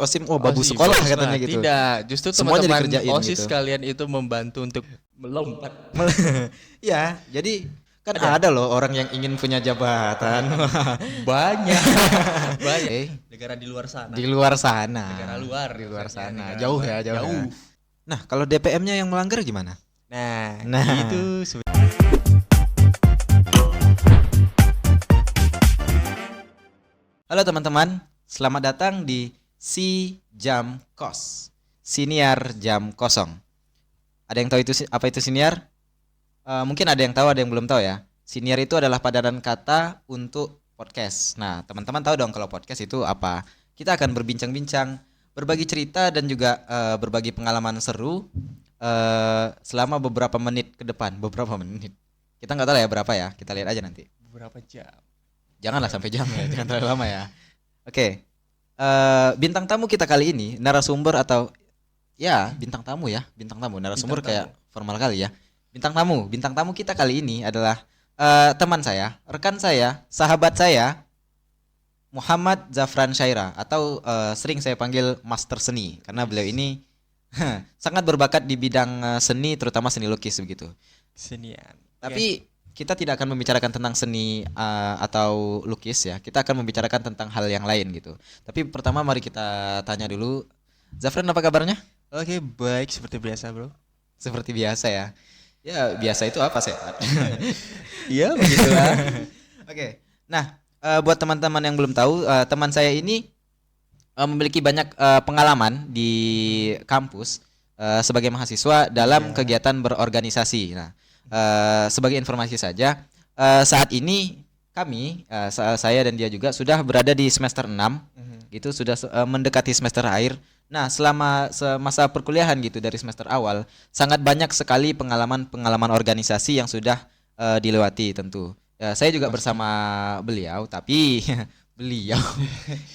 OSIM babu OSIS. sekolah katanya Nah, gitu. tidak, justru Semuanya teman-teman dikerjain OSIS gitu. kalian itu membantu untuk melompat. Ya, jadi kan Ada ada loh orang yang ingin punya jabatan. banyak, banyak. Eh, Negara di luar sana. di luar sana. Negara luar. Di luar Maksudnya, sana. negara Jauh luar. ya, jauh. Jauh. Ya. Nah, kalau DPM-nya yang melanggar gimana? Nah, Nah. itu Halo teman-teman, selamat datang di Si Jam Kos, Siniar Jam Kosong. Ada yang tahu itu apa itu siniar? Mungkin ada yang tahu, ada yang belum tahu ya. Siniar itu adalah padanan kata untuk podcast. Nah, teman-teman tahu dong kalau podcast itu apa? Kita akan berbincang-bincang, berbagi cerita dan juga berbagi pengalaman seru selama beberapa menit ke depan. Beberapa menit. Kita nggak tahu lah ya berapa ya. Kita lihat aja nanti. beberapa jam. Janganlah sampai jam ya, jangan terlalu lama ya. Oke, bintang tamu kita kali ini narasumber atau ya bintang tamu ya, bintang tamu. Narasumber Bintang kayak formal kali ya. Bintang tamu kita kali ini adalah teman saya, rekan saya, sahabat saya, Muhammad Zafran Syaira atau sering saya panggil Master Seni karena beliau ini sangat berbakat di bidang seni, terutama seni lukis begitu. Kesenian. Tapi kita tidak akan membicarakan tentang seni atau lukis ya. Kita akan membicarakan tentang hal yang lain gitu. Tapi pertama mari kita tanya dulu, Zafran apa kabarnya? Oke, baik seperti biasa, Bro. Seperti biasa ya. Ya biasa itu apa sehat? Iya, begitulah. Oke. Nah, buat teman-teman yang belum tahu, teman saya ini memiliki banyak pengalaman di kampus sebagai mahasiswa dalam kegiatan berorganisasi. Nah, sebagai informasi saja, saat ini kami, saya dan dia juga sudah berada di semester 6, gitu sudah mendekati semester akhir. Nah, selama masa perkuliahan gitu dari semester awal, sangat banyak sekali pengalaman organisasi yang sudah dilewati tentu. Saya juga bersama beliau, tapi beliau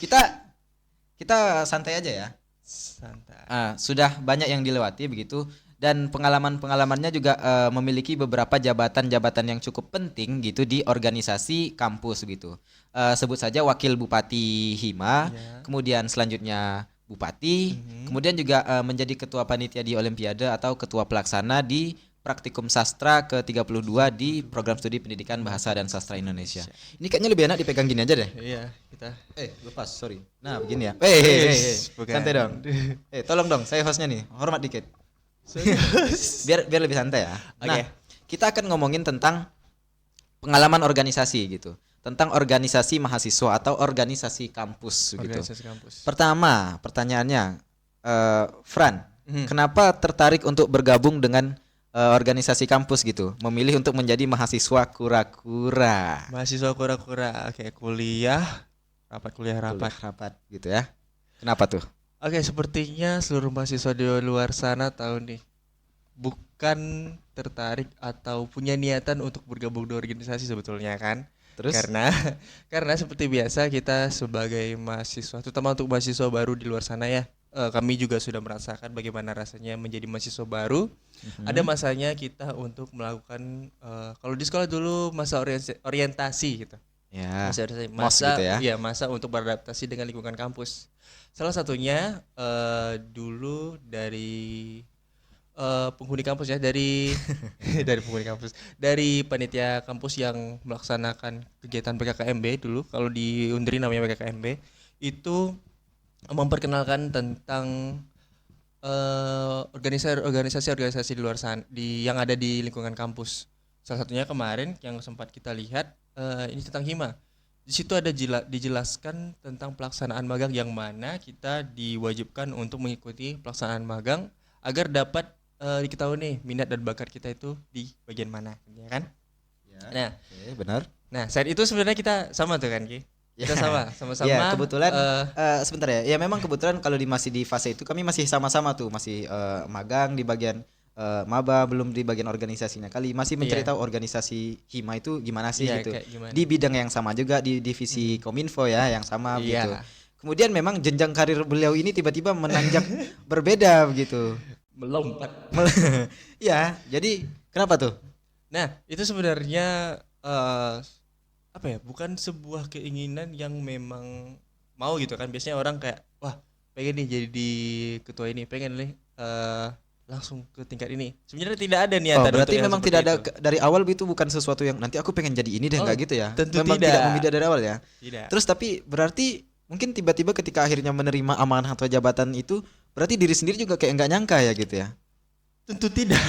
kita santai aja ya. Santai. Sudah banyak yang dilewati begitu dan pengalaman-pengalamannya juga memiliki beberapa jabatan-jabatan yang cukup penting gitu di organisasi kampus gitu. Sebut saja wakil bupati Hima, kemudian selanjutnya bupati, kemudian juga menjadi ketua panitia di Olimpiade atau ketua pelaksana di Praktikum Sastra ke-32 di Program Studi Pendidikan Bahasa dan Sastra Indonesia. Ini kayaknya lebih enak dipegang gini aja deh. Iya, kita. Lepas, sorry. Nah, begini ya. Bukan. Santai dong. Tolong dong, saya hostnya nih. Hormat dikit. biar lebih santai ya. Nah, kita akan ngomongin tentang pengalaman organisasi gitu. Tentang organisasi mahasiswa atau organisasi kampus gitu. Organisasi kampus. Pertama, pertanyaannya, Fran, kenapa tertarik untuk bergabung dengan organisasi kampus gitu? Memilih untuk menjadi mahasiswa kura-kura. Mahasiswa kura-kura. Oke, kuliah rapat gitu ya. Kenapa tuh? Oke, sepertinya seluruh mahasiswa di luar sana tahu nih, bukan tertarik atau punya niatan untuk bergabung di organisasi sebetulnya kan. Terus? Karena seperti biasa kita sebagai mahasiswa, terutama untuk mahasiswa baru di luar sana ya, kami juga sudah merasakan bagaimana rasanya menjadi mahasiswa baru. Ada masanya kita untuk melakukan kalau di sekolah dulu masa orientasi gitu. Ya. Masa gitu ya. Iya, masa untuk beradaptasi dengan lingkungan kampus. Salah satunya dulu dari penghuni kampus ya, dari dari penghuni kampus, dari panitia kampus yang melaksanakan kegiatan PKKMB dulu. Kalau di Undri namanya PKKMB, itu memperkenalkan tentang organisasi di luar sana, yang ada di lingkungan kampus. Salah satunya kemarin yang sempat kita lihat ini tentang Hima. Di situ ada dijelaskan tentang pelaksanaan magang, yang mana kita diwajibkan untuk mengikuti pelaksanaan magang agar dapat diketahui nih minat dan bakat kita itu di bagian mana, ya kan? Ya. Nah, benar. Nah, saat itu sebenarnya kita sama tuh kan, Ki? Kita sama-sama. Ya, kebetulan sebentar ya. Ya memang kebetulan kalau masih di fase itu kami masih sama-sama tuh, masih magang di bagian maba, belum di bagian organisasinya. Kali masih mencari tahu organisasi Hima itu gimana sih gitu. Di bidang yang sama juga, di divisi Kominfo ya, yang sama gitu. Kemudian memang jenjang karir beliau ini tiba-tiba menanjak berbeda begitu. Melompat. Ya, jadi kenapa tuh? Nah, itu sebenarnya bukan sebuah keinginan yang memang mau gitu kan. Biasanya orang kayak, wah, pengen nih jadi ketua ini, pengen nih langsung ke tingkat ini. Sebenarnya tidak ada niatan berarti untuk yang memang seperti tidak ada itu. dari awal itu bukan sesuatu yang nanti aku pengen jadi ini deh, Oh, nggak gitu ya. tentu Memang tidak. tidak membidak dari awal ya. Tidak. Terus tapi berarti mungkin tiba-tiba ketika akhirnya menerima amanah atau jabatan itu, berarti diri sendiri juga kayak nggak nyangka ya gitu ya. Tentu tidak.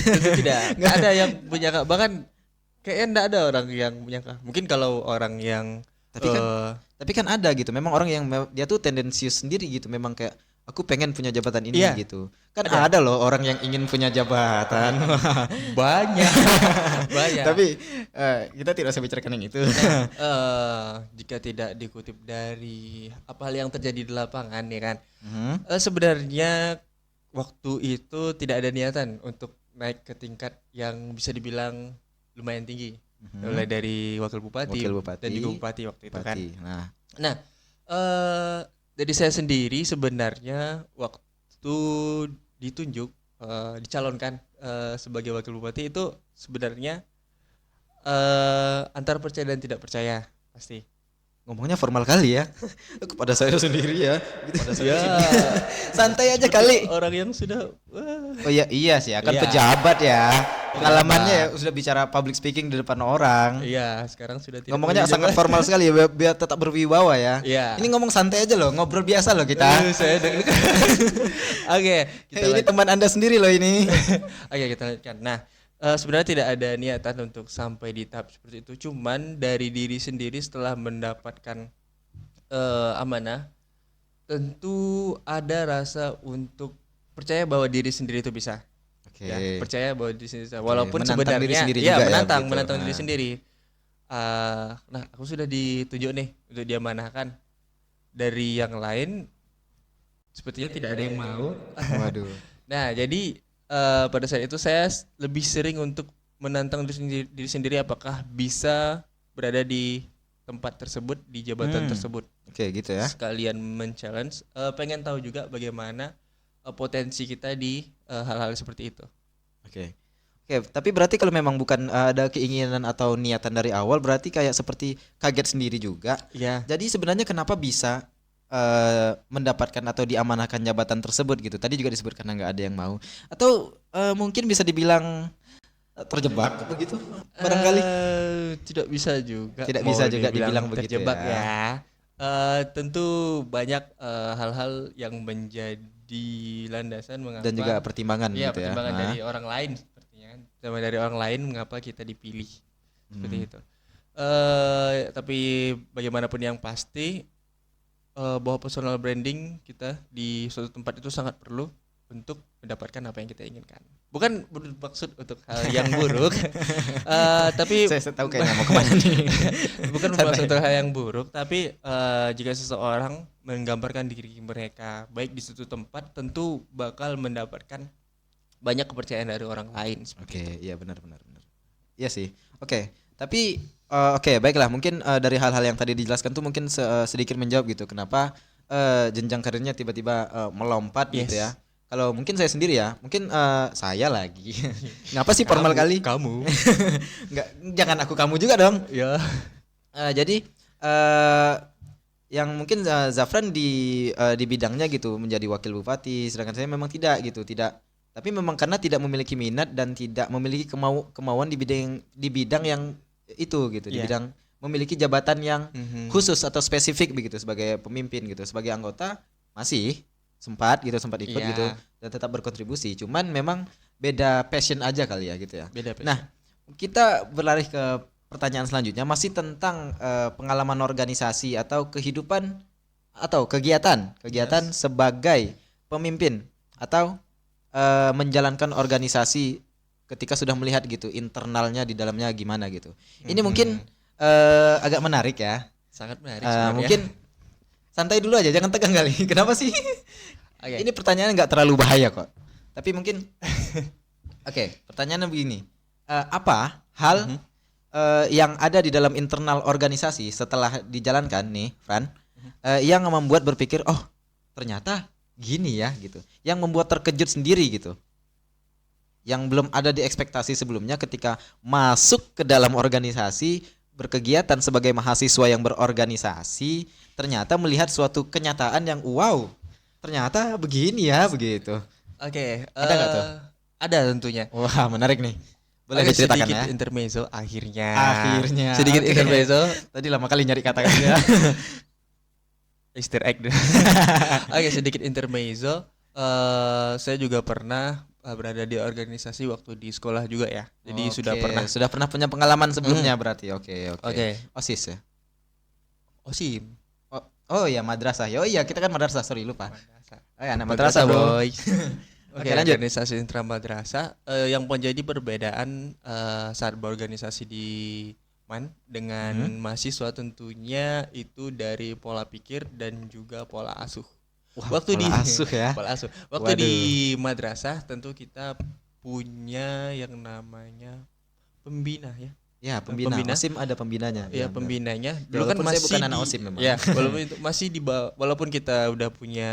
Tentu tidak. Nggak ada yang menyangka, bahkan kayaknya nggak ada orang yang menyangka. Mungkin kalau orang yang Tapi kan ada gitu. Memang orang yang dia tuh tendensius sendiri gitu. Memang kayak aku pengen punya jabatan ini Iya. gitu. Kan ada loh orang yang ingin punya jabatan. banyak. Banyak. Tapi kita tidak usah bicarakan yang itu. Jika tidak dikutip dari apa hal yang terjadi di lapangan ya kan. Mhm. Sebenarnya waktu itu tidak ada niatan untuk naik ke tingkat yang bisa dibilang lumayan tinggi. Mulai dari wakil bupati, Wakil bupati, dan juga bupati waktu itu kan. Bupati. Nah, Nah, dari saya sendiri sebenarnya waktu ditunjuk dicalonkan sebagai wakil bupati itu sebenarnya antara percaya dan tidak percaya pasti. ngomongnya formal kali ya. Kepada saya sendiri ya. Gitu. Ya, Santai aja kali. orang yang sudah Oh iya sih, akan Iya. pejabat ya. Pengalamannya ya sudah bicara public speaking di depan orang. iya, sekarang sudah tidak Ngomongnya menjadi sangat jabat. formal sekali ya, biar tetap berwibawa ya. Iya. Ini ngomong santai aja loh, ngobrol biasa loh kita. Saya deg-degan. Oke, kita Ini teman Anda sendiri loh ini. Oke, kita lanjutkan. Nah, sebenarnya tidak ada niatan untuk sampai di tahap seperti itu. Cuman dari diri sendiri setelah mendapatkan amanah, tentu ada rasa untuk percaya bahwa diri sendiri itu bisa. Oke. Ya, percaya bahwa diri sendiri bisa. Walaupun menantang sebenarnya diri sendiri ya juga ya, menantang, begitu. menantang diri Nah. sendiri. Nah, aku sudah ditunjuk nih untuk diamanahkan. Dari yang lain sepertinya tidak ada yang mau. Waduh. Nah, jadi pada saat itu saya lebih sering untuk menantang diri sendiri apakah bisa berada di tempat tersebut, di jabatan tersebut. Oke, gitu ya. Sekalian men-challenge, pengen tahu juga bagaimana potensi kita di hal-hal seperti itu. Oke. Oke, tapi berarti kalau memang bukan ada keinginan atau niatan dari awal, berarti kayak seperti kaget sendiri juga. Ya. Jadi sebenarnya kenapa bisa mendapatkan atau diamanahkan jabatan tersebut gitu? Tadi juga disebutkan nggak ada yang mau. Atau mungkin bisa dibilang terjebak begitu barangkali. Tidak bisa juga. Tidak mau bisa juga dibilang begitu terjebak ya. ya. Tentu banyak hal-hal yang menjadi landasan mengapa Dan juga pertimbangan Iya, gitu ya. pertimbangan Nah. dari orang lain sepertinya kan. Sama dari orang lain mengapa kita dipilih seperti itu. Tapi bagaimanapun yang pasti bahwa personal branding kita di suatu tempat itu sangat perlu untuk mendapatkan apa yang kita inginkan. Bukan bermaksud untuk hal yang buruk, tapi Saya tahu kayaknya mau kemana nih. bukan bermaksud untuk hal yang buruk, tapi jika seseorang menggambarkan diri mereka baik di suatu tempat, tentu bakal mendapatkan banyak kepercayaan dari orang lain. Oke, iya benar. Iya sih. Oke, tapi oke, baiklah. Mungkin dari hal-hal yang tadi dijelaskan tuh mungkin sedikit menjawab gitu. Kenapa jenjang karirnya tiba-tiba melompat gitu Yes. ya? Kalau mungkin saya sendiri ya, mungkin saya lagi. Ngapa sih formal kali? Kamu. Enggak, jangan aku kamu juga dong. Ya. Jadi yang mungkin Zafran di bidangnya gitu menjadi wakil bupati, sedangkan saya memang tidak gitu, tidak. Tapi memang karena tidak memiliki minat dan tidak memiliki kemauan di bidang yang itu gitu, di Iya. bidang memiliki jabatan yang Mhm. khusus atau spesifik begitu sebagai pemimpin gitu, sebagai anggota masih sempat ikut Iya. gitu dan tetap berkontribusi. Cuman memang beda passion aja kali ya gitu ya. Beda. Nah, kita berlari ke pertanyaan selanjutnya masih tentang pengalaman organisasi atau kehidupan atau kegiatan sebagai pemimpin atau menjalankan organisasi ketika sudah melihat gitu internalnya di dalamnya gimana gitu. Ini mungkin agak menarik ya. sangat menarik sebenarnya. Mungkin santai dulu aja, jangan tegang kali. Kenapa sih? Oke. Ini pertanyaannya nggak terlalu bahaya kok. Tapi mungkin, oke, pertanyaannya begini. Apa hal yang ada di dalam internal organisasi setelah dijalankan nih, Fran, yang membuat berpikir, oh ternyata gini ya gitu. Yang membuat terkejut sendiri gitu. Yang belum ada di ekspektasi sebelumnya ketika masuk ke dalam organisasi berkegiatan sebagai mahasiswa yang berorganisasi ternyata melihat suatu kenyataan yang wow, ternyata begini ya begitu. Oke, Ada nggak tuh? Ada tentunya. Wah, menarik nih. Boleh Oke, diceritakan sedikit ya? intermezzo akhirnya. Akhirnya. Sedikit Oke. intermezzo, Tadi lama kali nyari kata-katanya. Easter egg. Oke, sedikit intermezzo. Saya juga pernah berada di organisasi waktu di sekolah juga ya. Jadi Sudah pernah punya pengalaman sebelumnya berarti. Oke. Oke. OSIS ya. OSIM. Oh iya madrasah. Oh iya kita kan madrasah, sorry lupa. Madrasah. Oh ya anak madrasah bro. boys. Oke, Oke, lanjut. organisasi intra madrasah yang menjadi perbedaan saat berorganisasi di MAN dengan mahasiswa tentunya itu dari pola pikir dan juga pola asuh. Wah, pola asuh ya. Pola asuh. Waktu Waduh. di madrasah tentu kita punya yang namanya pembina ya. Ya pembina. Pembina. OSIM ada pembinanya. Ya, benar. pembinanya. Walaupun saya bukan anak OSIM memang. Ya, walaupun itu masih walaupun kita udah punya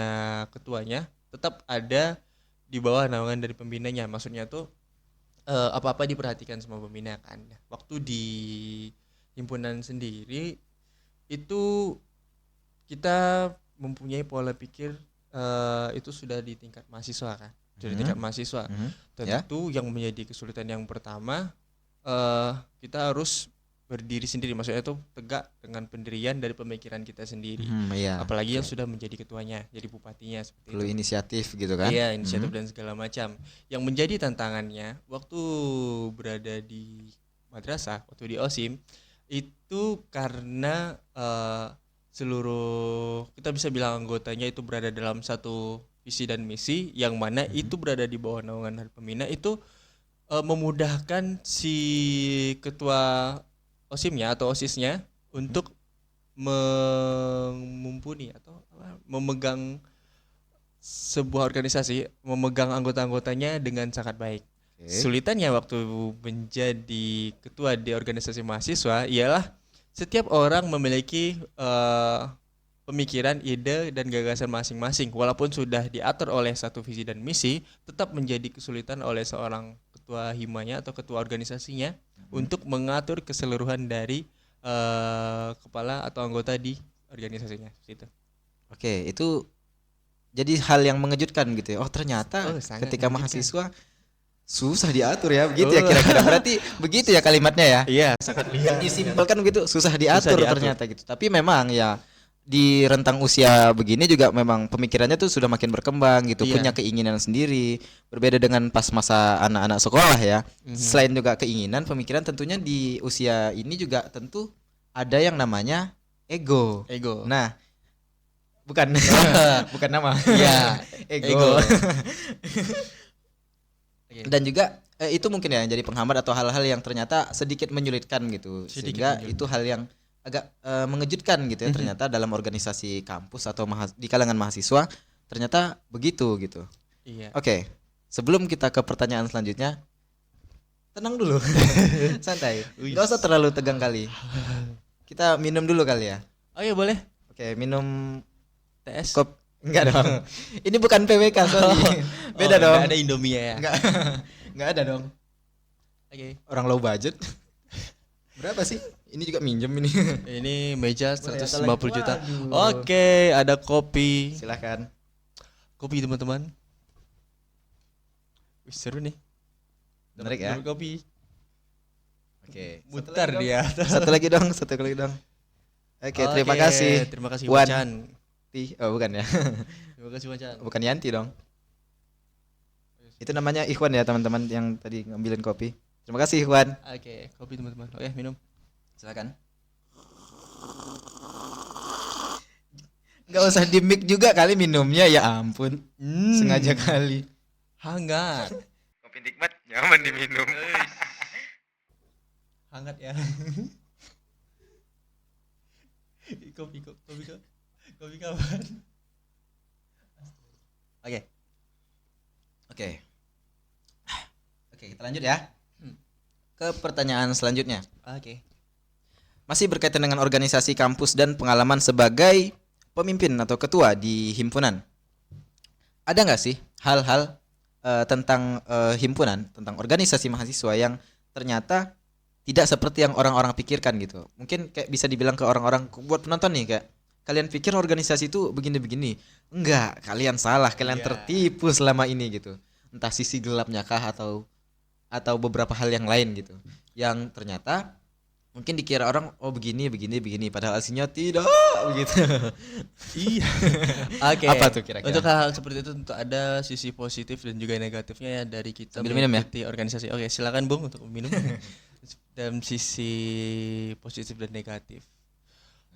ketuanya, tetap ada di bawah naungan dari pembinanya. Maksudnya tuh apa-apa diperhatikan sama pembina kan. Waktu di himpunan sendiri itu kita mempunyai pola pikir itu sudah di tingkat mahasiswa kan. Sudah di tingkat mahasiswa. Tentu yang menjadi kesulitan yang pertama kita harus berdiri sendiri, maksudnya itu tegak dengan pendirian dari pemikiran kita sendiri. Iya. Apalagi yang sudah menjadi ketuanya, jadi bupatinya seperti Perlu itu. inisiatif gitu kan? Iya, inisiatif dan segala macam. Yang menjadi tantangannya waktu berada di madrasah, waktu di OSIM itu karena seluruh kita bisa bilang anggotanya itu berada dalam satu visi dan misi yang mana itu berada di bawah naungan dari pembina itu memudahkan si ketua OSIM-nya atau OSIS-nya untuk memumpuni atau memegang sebuah organisasi, memegang anggota-anggotanya dengan sangat baik. Sulitannya waktu menjadi ketua di organisasi mahasiswa ialah setiap orang memiliki pemikiran, ide, dan gagasan masing-masing. Walaupun sudah diatur oleh satu visi dan misi, tetap menjadi kesulitan oleh seorang ketua himanya atau ketua organisasinya untuk mengatur keseluruhan dari kepala atau anggota di organisasinya. Gitu. Oke, itu jadi hal yang mengejutkan gitu ya. Oh ternyata sangat ketika mengejutkan. mahasiswa susah diatur ya, begitu ya kira-kira. Berarti begitu ya kalimatnya ya. Iya, sangat lihat. Disimpulkan begitu, susah diatur ternyata gitu. Tapi memang ya di rentang usia begini juga memang pemikirannya tuh sudah makin berkembang gitu, punya keinginan sendiri. Berbeda dengan pas masa anak-anak sekolah ya. Selain juga keinginan, pemikiran tentunya di usia ini juga tentu ada yang namanya ego. Ego. Nah, bukan bukan nama. Iya, ego. Dan juga itu mungkin ya jadi penghambat atau hal-hal yang ternyata sedikit menyulitkan gitu. Sehingga itu hal yang agak mengejutkan gitu ya, ternyata dalam organisasi kampus atau di kalangan mahasiswa ternyata begitu gitu. Iya. Oke, sebelum kita ke pertanyaan selanjutnya, tenang dulu. Santai, nggak usah terlalu tegang kali. Kita minum dulu kali ya. Oh iya boleh. Oke, minum TS. Enggak dong. Ini bukan PWK, sorry. Beda dong. Enggak ada Indomie ya. Enggak ada dong. Oke. Orang low budget. Berapa sih? Ini juga minjem ini. Ini meja Boleh, 150 juta. waduh. Oke, ada kopi. Silakan. Kopi teman-teman. Wih, seru nih. Menarik ya. Dapat kopi. Oke. Mutar dia. Satu lagi dong. Oke, terima kasih. Terima kasih Wan. Wacan. Oh, bukan ya. Terima kasih Wacan. Bukan Yanti dong. Itu namanya Ikhwan ya teman-teman yang tadi ngambilin kopi. Terima kasih Ikhwan. Oke, kopi teman-teman. Oke, minum. Silakan. Nggak usah di mic juga kali minumnya, ya ampun. Sengaja kali. Hangat. Kopi nikmat, nyaman diminum. Hangat ya. kopi kawan. Oke, kita lanjut ya. Ke pertanyaan selanjutnya. Oke. Masih berkaitan dengan organisasi kampus dan pengalaman sebagai pemimpin atau ketua di himpunan. Ada nggak sih hal-hal tentang himpunan, tentang organisasi mahasiswa yang ternyata tidak seperti yang orang-orang pikirkan gitu. Mungkin kayak bisa dibilang ke orang-orang buat penonton nih kayak kalian pikir organisasi itu begini-begini. Enggak, kalian salah, kalian Iya. tertipu selama ini gitu. Entah sisi gelapnya kah atau beberapa hal yang lain gitu. Yang ternyata mungkin dikira orang oh begini padahal aslinya tidak begitu. Iya. Oke. Apa tuh kira-kira? Untuk hal-hal seperti itu tentu ada sisi positif dan juga negatifnya ya dari kita Sambil minum ya? mengikuti organisasi. Oke, silakan Bung untuk minum. Dan sisi positif dan negatif.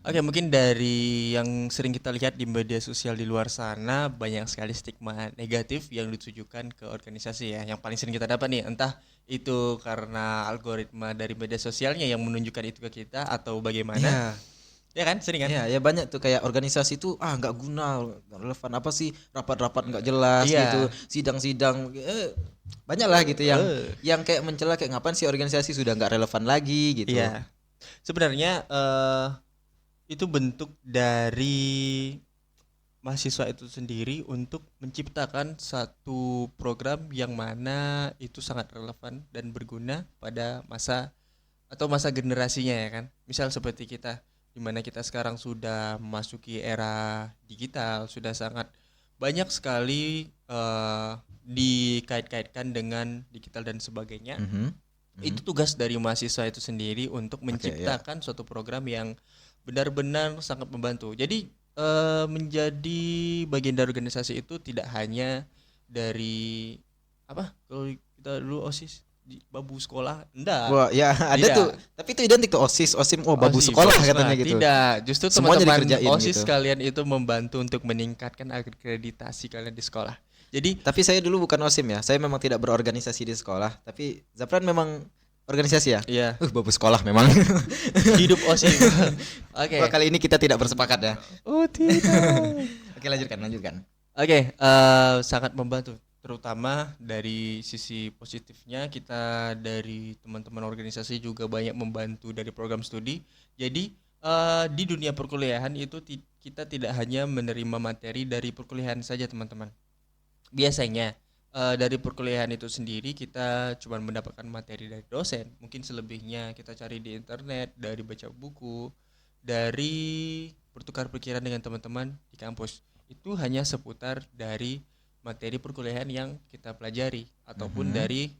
Oke, mungkin dari yang sering kita lihat di media sosial di luar sana banyak sekali stigma negatif yang ditujukan ke organisasi ya. Yang paling sering kita dapat nih, entah itu karena algoritma dari media sosialnya yang menunjukkan itu ke kita atau bagaimana. Iya. Ya kan, sering kan? Iya, ya banyak tuh kayak organisasi tuh nggak guna, nggak relevan apa sih rapat-rapat nggak jelas Iya. gitu, sidang-sidang banyak lah gitu yang kayak mencela kayak ngapain sih organisasi sudah nggak relevan lagi gitu. Iya. Sebenarnya itu bentuk dari mahasiswa itu sendiri untuk menciptakan satu program yang mana itu sangat relevan dan berguna pada masa atau masa generasinya ya kan. Misal seperti kita di mana kita sekarang sudah memasuki era digital, sudah sangat banyak sekali dikait-kaitkan dengan digital dan sebagainya. Mhm. Itu tugas dari mahasiswa itu sendiri untuk ya. menciptakan suatu program yang benar-benar sangat membantu. Jadi menjadi bagian dari organisasi itu tidak hanya dari apa? Kalau kita dulu OSIS di babu sekolah, enggak. Wah, ya ada Tidak. tuh. Tapi itu identik tuh OSIS, OSIM, babu OSIS, sekolah babu katanya gitu. Tidak, justru Semuanya teman-teman dikerjain OSIS gitu. kalian itu membantu untuk meningkatkan akreditasi kalian di sekolah. Jadi Tapi saya dulu bukan OSIM ya. Saya memang tidak berorganisasi di sekolah, tapi Zafran memang organisasi ya. ya Babu sekolah memang. hidup OSIS. Oke. Wah, kali ini kita tidak bersepakat ya. Oh tidak. Oke, lanjutkan. Oke, sangat membantu, terutama dari sisi positifnya kita dari teman-teman organisasi juga banyak membantu dari program studi. Jadi di dunia perkuliahan itu kita tidak hanya menerima materi dari perkuliahan saja teman-teman. Biasanya dari perkuliahan itu sendiri kita cuma mendapatkan materi dari dosen. Mungkin selebihnya kita cari di internet, dari baca buku, dari bertukar pikiran dengan teman-teman di kampus. Itu hanya seputar dari materi perkuliahan yang kita pelajari ataupun dari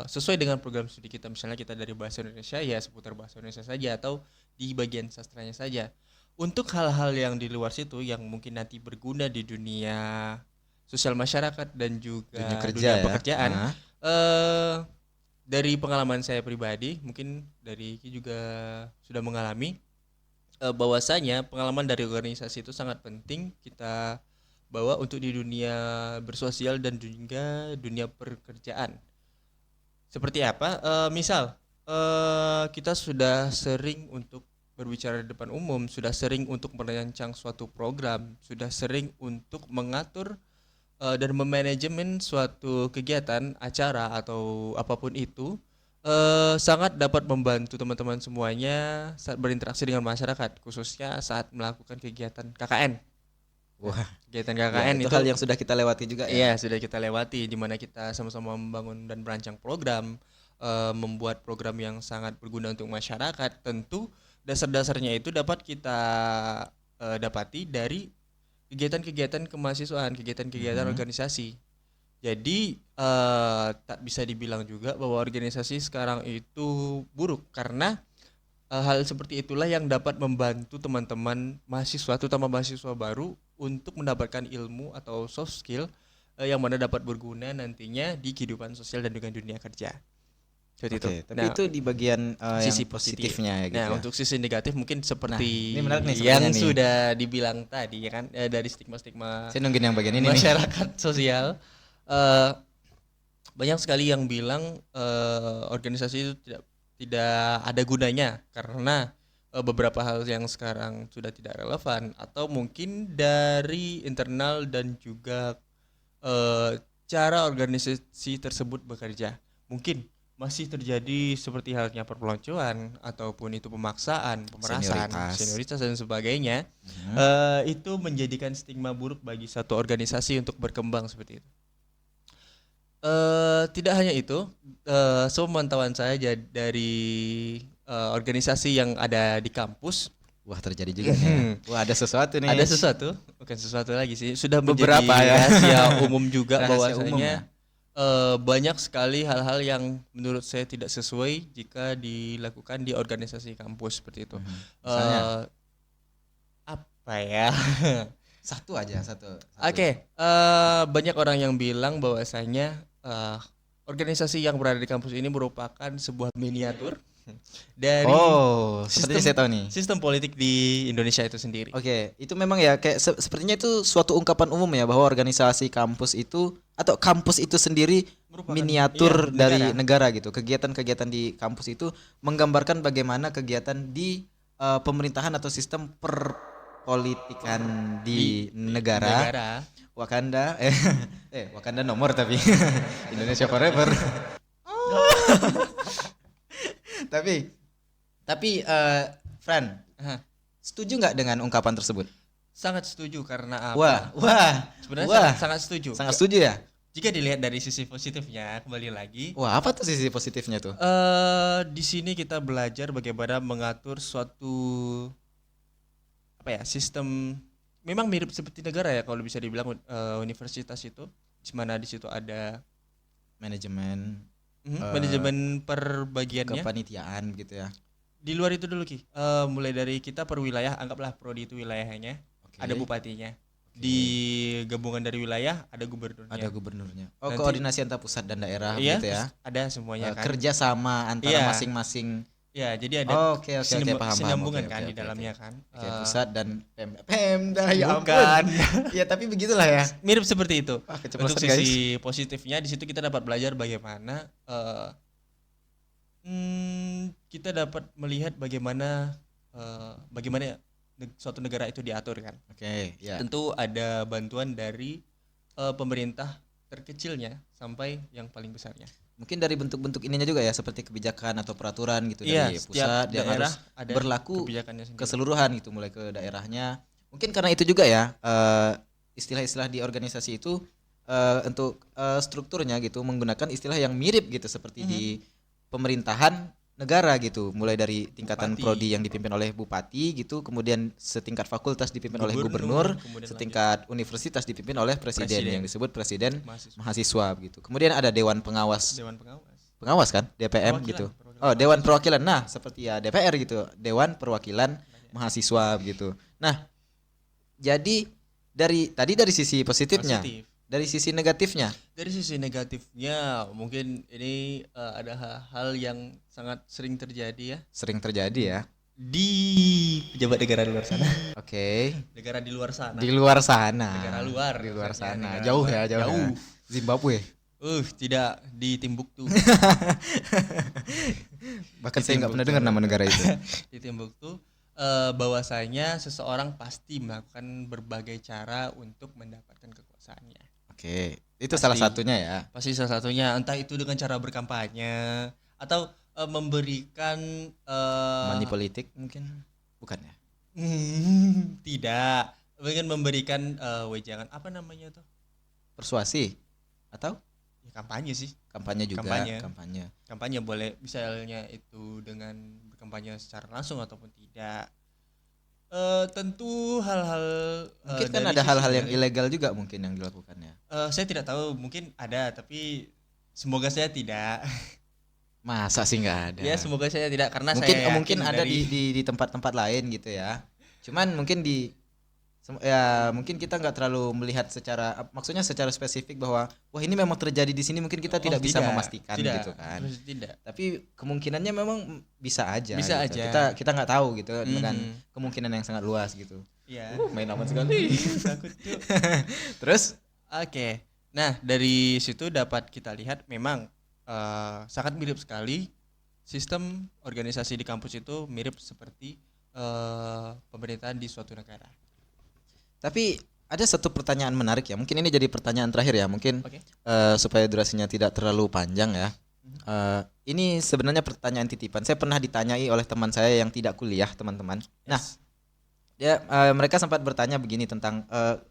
sesuai dengan program studi kita. Misalnya kita dari bahasa Indonesia ya seputar bahasa Indonesia saja atau di bagian sastranya saja. Untuk hal-hal yang di luar situ yang mungkin nanti berguna di dunia sosial masyarakat dan juga Dunia kerja dunia ya. pekerjaan, Nah. dari pengalaman saya pribadi, mungkin dari Ki juga sudah mengalami bahwasanya pengalaman dari organisasi itu sangat penting kita bawa untuk di dunia bersosial dan juga dunia pekerjaan. Seperti apa? Misal kita sudah sering untuk berbicara di depan umum, sudah sering untuk merancang suatu program, sudah sering untuk mengatur dan memanajemen suatu kegiatan, acara atau apapun itu, sangat dapat membantu teman-teman semuanya saat berinteraksi dengan masyarakat, khususnya saat melakukan kegiatan KKN. Wah, Kegiatan ya, KKN itu itu hal yang sudah kita lewati juga ya. iya sudah kita lewati, di mana kita sama-sama membangun dan merancang program, membuat program yang sangat berguna untuk masyarakat. Tentu dasar-dasarnya itu dapat kita dapati dari kegiatan-kegiatan kemahasiswaan, kegiatan-kegiatan organisasi. Jadi tak bisa dibilang juga bahwa organisasi sekarang itu buruk karena hal seperti itulah yang dapat membantu teman-teman mahasiswa, terutama mahasiswa baru untuk mendapatkan ilmu atau soft skill yang mana dapat berguna nantinya di kehidupan sosial dan dengan dunia kerja. Seperti itu. Oke, tapi itu di bagian sisi yang positifnya ya gitu. Nah, ya. untuk sisi negatif mungkin seperti ini menarik nih yang sepertinya nih. sudah dibilang tadi ya kan, dari stigma-stigma Saya nungguin yang bagian ini nih. masyarakat sosial. Banyak sekali yang bilang organisasi itu tidak ada gunanya karena beberapa hal yang sekarang sudah tidak relevan atau mungkin dari internal dan juga cara organisasi tersebut bekerja. Mungkin masih terjadi seperti halnya perpeloncoan ataupun itu pemaksaan, pemerasan, senioritas dan sebagainya. Itu menjadikan stigma buruk bagi satu organisasi untuk berkembang seperti itu. Tidak hanya itu, sepemantauan saya dari organisasi yang ada di kampus. Wah, terjadi juga nih ya. Wah, ada sesuatu nih. Ada sesuatu, bukan sesuatu lagi sih, sudah Beberapa menjadi ya. rahasia umum juga Rahasia umum bahwasanya ya. banyak sekali hal-hal yang menurut saya tidak sesuai jika dilakukan di organisasi kampus seperti itu. Misalnya? Eh, apa ya? Satu aja, satu. Oke, banyak orang yang bilang bahwasanya organisasi yang berada di kampus ini merupakan sebuah miniatur dari Oh, sepertinya saya tahu nih. sistem politik di Indonesia itu sendiri. Oke, itu memang ya kayak sepertinya itu suatu ungkapan umum ya bahwa organisasi kampus itu atau kampus itu sendiri Merupakan- miniatur iya, dari negara gitu. Kegiatan-kegiatan di kampus itu menggambarkan bagaimana kegiatan di pemerintahan atau sistem perpolitikan di negara. Wakanda Wakanda nomor tapi Indonesia forever. Tapi Fran, Aha. setuju nggak dengan ungkapan tersebut? Sangat setuju karena apa? Wah, Sebenarnya wah, sangat setuju. sangat setuju ya. Jika dilihat dari sisi positifnya, kembali lagi, Wah, apa tuh sisi positifnya tuh? di sini kita belajar bagaimana mengatur suatu sistem. Memang mirip seperti negara ya kalau bisa dibilang, universitas itu, di mana di situ ada Manajemen, manajemen perbagiannya. kepanitiaan gitu ya. Di luar itu dulu Ki, mulai dari kita per wilayah, anggaplah prodi itu wilayahnya, Oke. ada bupatinya. Di gabungan dari wilayah ada gubernurnya. Ada gubernurnya. Oh, Nanti- koordinasi antar pusat dan daerah Iya, gitu ya. ada semuanya kan. Kerja sama antara Iya. masing-masing. Ya, jadi ada Oh, oke, paham. sinambungan Oke, kan oke, di oke, dalamnya oke. kan. Oke, pusat dan Pemda ya Bukan. ampun. Ya, tapi begitulah ya. Mirip seperti itu. Wah, Untuk keceplosan sisi positifnya di situ kita dapat belajar bagaimana kita dapat melihat bagaimana suatu negara itu diatur kan. Oke, ya. Tentu ada bantuan dari pemerintah terkecilnya sampai yang paling besarnya. Mungkin dari bentuk-bentuk ininya juga ya, seperti kebijakan atau peraturan gitu Iya, dari setiap pusat yang daerah harus ada berlaku kebijakannya sendiri. keseluruhan gitu, mulai ke daerahnya. Mungkin karena itu juga ya, istilah-istilah di organisasi itu untuk strukturnya gitu menggunakan istilah yang mirip gitu seperti di pemerintahan negara gitu, mulai dari tingkatan Bupati. prodi yang dipimpin oleh bupati gitu, kemudian setingkat fakultas dipimpin oleh gubernur, kemudian setingkat universitas dipimpin oleh presiden Presiden. yang disebut presiden mahasiswa. mahasiswa gitu. Kemudian ada dewan pengawas, Dewan pengawas. pengawas kan, DPM Perwakilan, gitu. perwakilan Oh, dewan perwakilan. Nah, seperti ya DPR gitu, dewan perwakilan mahasiswa gitu. Nah, jadi dari sisi positifnya, Positif. dari sisi negatifnya. Dari sisi negatifnya mungkin ini ada hal yang sangat sering terjadi ya Sering terjadi ya. di pejabat negara di luar sana. Oke. Negara di luar sana. Di luar sana. Negara luar. Di luar maksudnya, sana. negara Jauh luar. ya, jauh. Jauh. Ya. Zimbabwe. Tidak di Timbuktu. Bahkan saya nggak pernah dengar nama negara itu. Di Timbuktu bahwasanya seseorang pasti melakukan berbagai cara untuk mendapatkan kekuasaannya. Oke, itu salah satunya ya. Pasti salah satunya entah itu dengan cara berkampanye atau memberikan Money politik mungkin bukan ya? tidak dengan memberikan wejangan apa namanya tuh Persuasi atau ya, kampanye sih. kampanye juga? Kampanye. Kampanye boleh misalnya itu dengan berkampanye secara langsung ataupun tidak. Tentu hal-hal Mungkin kan dari ada sisi hal-hal yang dari- ilegal juga mungkin yang dilakukannya. saya tidak tahu, mungkin ada tapi semoga saya tidak. Masa sih nggak ada? Ya semoga saya tidak karena mungkin saya mungkin yakin ada dari- di tempat-tempat lain gitu ya. Cuman mungkin mungkin kita nggak terlalu melihat maksudnya secara spesifik bahwa wah ini memang terjadi di sini, mungkin kita tidak bisa memastikan tidak, gitu kan. harus tidak. Tapi kemungkinannya memang bisa aja. Bisa gitu. aja. Kita nggak tahu gitu dengan Mhm. kemungkinan yang sangat luas gitu. Iya. Main aman sekali. Takut Cuk. Terus Oke. Nah, dari situ dapat kita lihat memang sangat mirip sekali sistem organisasi di kampus itu mirip seperti pemerintahan di suatu negara. tapi ada satu pertanyaan menarik ya. Mungkin ini jadi pertanyaan terakhir ya. Mungkin Oke. supaya durasinya tidak terlalu panjang ya. Ini sebenarnya pertanyaan titipan. Saya pernah ditanyai oleh teman saya yang tidak kuliah, teman-teman. Nah, Yes. Mereka sempat bertanya begini tentang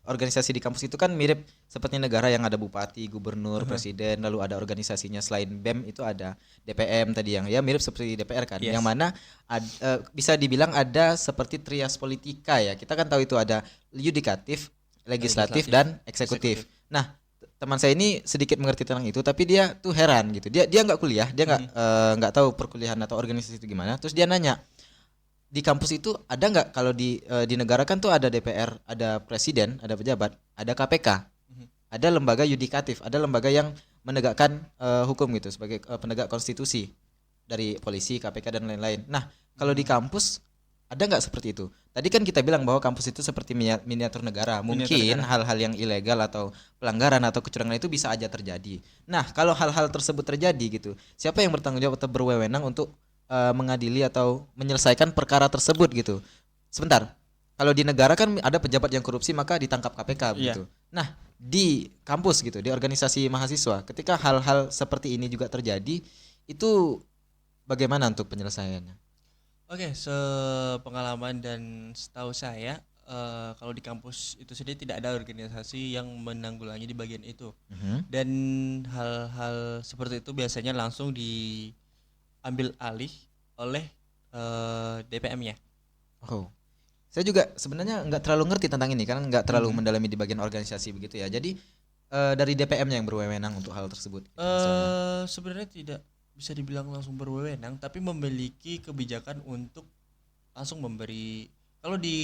organisasi di kampus itu kan mirip seperti negara yang ada bupati, gubernur, presiden, lalu ada organisasinya selain BEM itu ada DPM tadi yang ya mirip seperti DPR kan, Yes. yang mana bisa dibilang ada seperti trias politika ya. Kita kan tahu itu ada yudikatif, legislatif dan eksekutif. Nah, teman saya ini sedikit mengerti tentang itu, tapi dia tuh heran gitu. Dia nggak kuliah, dia nggak tahu perkuliahan atau organisasi itu gimana. Terus dia nanya, di kampus itu ada nggak kalau di negara kan tuh ada DPR, ada presiden, ada pejabat, ada KPK, ada lembaga yudikatif, ada lembaga yang menegakkan hukum gitu sebagai penegak konstitusi dari polisi, KPK dan lain-lain. Nah, kalau di kampus ada nggak seperti itu? Tadi kan kita bilang bahwa kampus itu seperti miniatur negara. Mungkin hal-hal yang ilegal atau pelanggaran atau kecurangan itu bisa aja terjadi. Nah, kalau hal-hal tersebut terjadi gitu, siapa yang bertanggung jawab atau berwenang untuk mengadili atau menyelesaikan perkara tersebut gitu? Sebentar. Kalau di negara kan ada pejabat yang korupsi maka ditangkap KPK begitu. Nah, di kampus gitu, di organisasi mahasiswa, ketika hal-hal seperti ini juga terjadi, itu bagaimana untuk penyelesaiannya? Oke, sepengalaman dan setahu saya kalau di kampus itu sendiri tidak ada organisasi yang menanggulangi di bagian itu. Dan hal-hal seperti itu biasanya langsung diambil alih oleh DPM-nya. Oh, saya juga sebenarnya nggak terlalu ngerti tentang ini karena nggak terlalu mendalami di bagian organisasi begitu ya. Jadi dari DPM-nya yang berwenang untuk hal tersebut. Sebenarnya tidak bisa dibilang langsung berwenang, tapi memiliki kebijakan untuk langsung memberi. Kalau di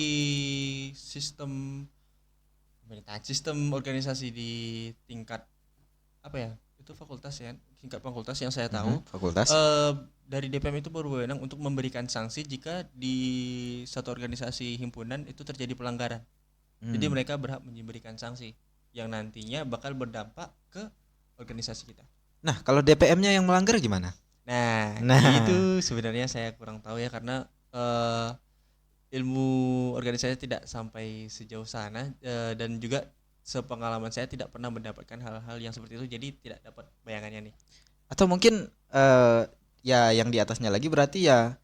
sistem organisasi di tingkat apa ya, itu fakultas ya, tingkat fakultas yang saya tahu, Fakultas. dari DPM itu berwenang untuk memberikan sanksi jika di satu organisasi himpunan itu terjadi pelanggaran. Jadi mereka berhak memberikan sanksi yang nantinya bakal berdampak ke organisasi kita. Nah, kalau DPM-nya yang melanggar gimana? Nah, itu sebenarnya saya kurang tahu ya, karena ilmu organisasi tidak sampai sejauh sana, dan juga sepengalaman saya tidak pernah mendapatkan hal-hal yang seperti itu, jadi tidak dapat bayangannya nih. Atau mungkin ya yang di atasnya lagi berarti ya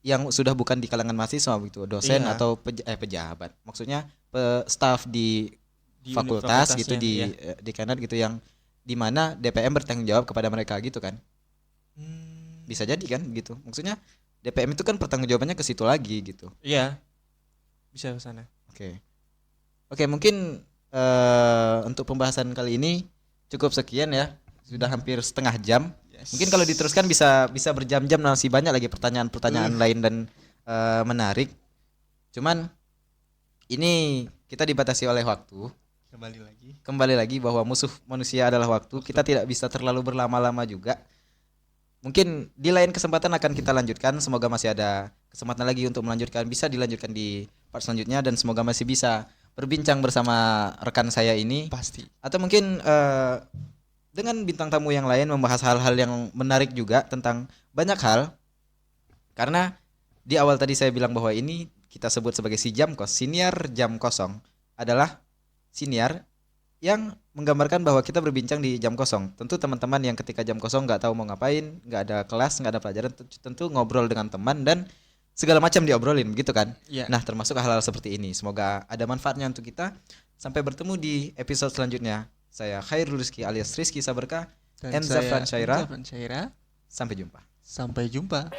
yang sudah bukan di kalangan mahasiswa gitu, dosen Iya. atau pejabat. Maksudnya staf di Di fakultas universitasnya, gitu iya. di kanan gitu yang di mana DPM bertanggung jawab kepada mereka gitu kan. Bisa jadi kan gitu. Maksudnya DPM itu kan pertanggungjawabannya ke situ lagi gitu. Iya, bisa ke sana. Oke. Oke, mungkin untuk pembahasan kali ini cukup sekian ya. Sudah hampir setengah jam. Yes. Mungkin kalau diteruskan bisa berjam-jam, masih banyak lagi pertanyaan-pertanyaan lain dan menarik. Cuman ini kita dibatasi oleh waktu. Kembali lagi bahwa musuh manusia adalah waktu. Kita tidak bisa terlalu berlama-lama juga. Mungkin di lain kesempatan akan kita lanjutkan. Semoga masih ada kesempatan lagi untuk melanjutkan. Bisa dilanjutkan di part selanjutnya dan semoga masih bisa berbincang bersama rekan saya ini. Pasti. Atau mungkin dengan bintang tamu yang lain membahas hal-hal yang menarik juga tentang banyak hal. Karena di awal tadi saya bilang bahwa ini kita sebut sebagai si jam kos, siniar jam kosong adalah siniar yang menggambarkan bahwa kita berbincang di jam kosong. Tentu teman-teman yang ketika jam kosong nggak tahu mau ngapain, nggak ada kelas, nggak ada pelajaran, tentu ngobrol dengan teman dan segala macam diobrolin, begitu kan? Iya. Nah, termasuk hal-hal seperti ini. Semoga ada manfaatnya untuk kita. Sampai bertemu di episode selanjutnya. Saya Khairul Rizky alias Rizky Saberkah. Dan Enza saya Fransyaira. Enza Fransyaira. Sampai jumpa. Sampai jumpa.